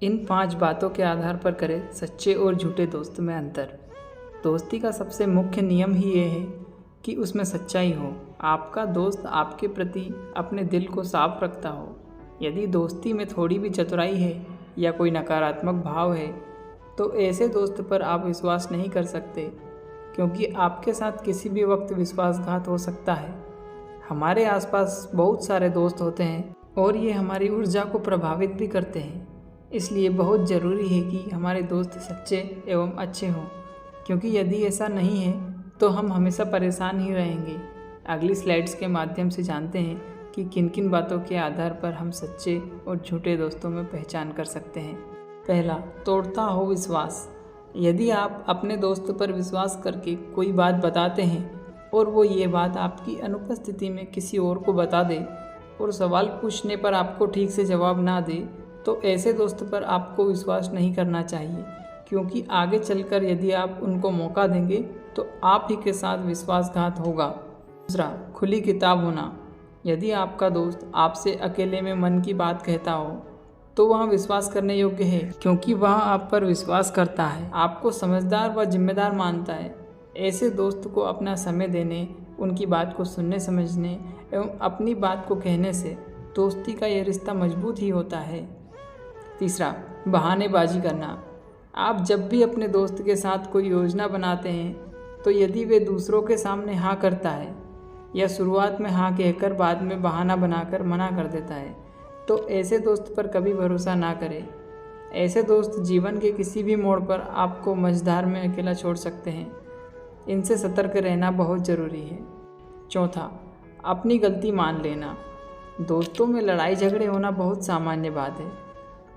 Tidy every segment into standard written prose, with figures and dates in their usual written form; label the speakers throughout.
Speaker 1: इन 5 बातों के आधार पर करें सच्चे और झूठे दोस्त में अंतर। दोस्ती का सबसे मुख्य नियम ही ये है कि उसमें सच्चाई हो। आपका दोस्त आपके प्रति अपने दिल को साफ रखता हो। यदि दोस्ती में थोड़ी भी चतुराई है या कोई नकारात्मक भाव है तो ऐसे दोस्त पर आप विश्वास नहीं कर सकते, क्योंकि आपके साथ किसी भी वक्त विश्वासघात हो सकता है। हमारे आसपास बहुत सारे दोस्त होते हैं और ये हमारी ऊर्जा को प्रभावित भी करते हैं। इसलिए बहुत ज़रूरी है कि हमारे दोस्त सच्चे एवं अच्छे हों, क्योंकि यदि ऐसा नहीं है तो हम हमेशा परेशान ही रहेंगे। अगली स्लाइड्स के माध्यम से जानते हैं कि किन किन बातों के आधार पर हम सच्चे और झूठे दोस्तों में पहचान कर सकते हैं। पहला, तोड़ता हो विश्वास। यदि आप अपने दोस्त पर विश्वास करके कोई बात बताते हैं और वो ये बात आपकी अनुपस्थिति में किसी और को बता दे और सवाल पूछने पर आपको ठीक से जवाब ना दे, तो ऐसे दोस्त पर आपको विश्वास नहीं करना चाहिए, क्योंकि आगे चलकर यदि आप उनको मौका देंगे तो आप ही के साथ विश्वासघात होगा। दूसरा, खुली किताब होना। यदि आपका दोस्त आपसे अकेले में मन की बात कहता हो तो वह विश्वास करने योग्य है, क्योंकि वह आप पर विश्वास करता है, आपको समझदार व जिम्मेदार मानता है। ऐसे दोस्त को अपना समय देने, उनकी बात को सुनने समझने एवं अपनी बात को कहने से दोस्ती का यह रिश्ता मजबूत ही होता है। तीसरा, बहानेबाजी करना। आप जब भी अपने दोस्त के साथ कोई योजना बनाते हैं तो यदि वे दूसरों के सामने हाँ करता है या शुरुआत में हाँ कहकर बाद में बहाना बनाकर मना कर देता है, तो ऐसे दोस्त पर कभी भरोसा ना करें। ऐसे दोस्त जीवन के किसी भी मोड़ पर आपको मझधार में अकेला छोड़ सकते हैं। इनसे सतर्क रहना बहुत ज़रूरी है। चौथा, अपनी गलती मान लेना। दोस्तों में लड़ाई झगड़े होना बहुत सामान्य बात है।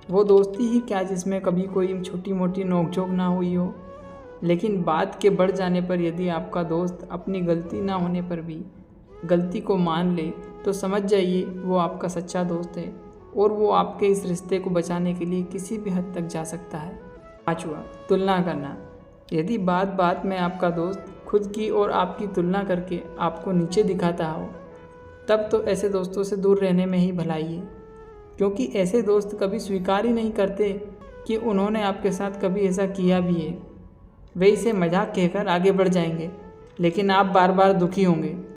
Speaker 1: वो दोस्ती ही क्या जिसमें कभी कोई छोटी मोटी नोकझोंक ना हुई हो, लेकिन बात के बढ़ जाने पर यदि आपका दोस्त अपनी गलती ना होने पर भी गलती को मान ले तो समझ जाइए वो आपका सच्चा दोस्त है और वो आपके इस रिश्ते को बचाने के लिए किसी भी हद तक जा सकता है। पांचवा, तुलना करना। यदि बात बात में आपका दोस्त खुद की और आपकी तुलना करके आपको नीचे दिखाता हो, तब तो ऐसे दोस्तों से दूर रहने में ही भलाई है, क्योंकि ऐसे दोस्त कभी स्वीकार ही नहीं करते कि उन्होंने आपके साथ कभी ऐसा किया भी है। वे इसे मजाक कहकर आगे बढ़ जाएंगे, लेकिन आप बार बार दुखी होंगे।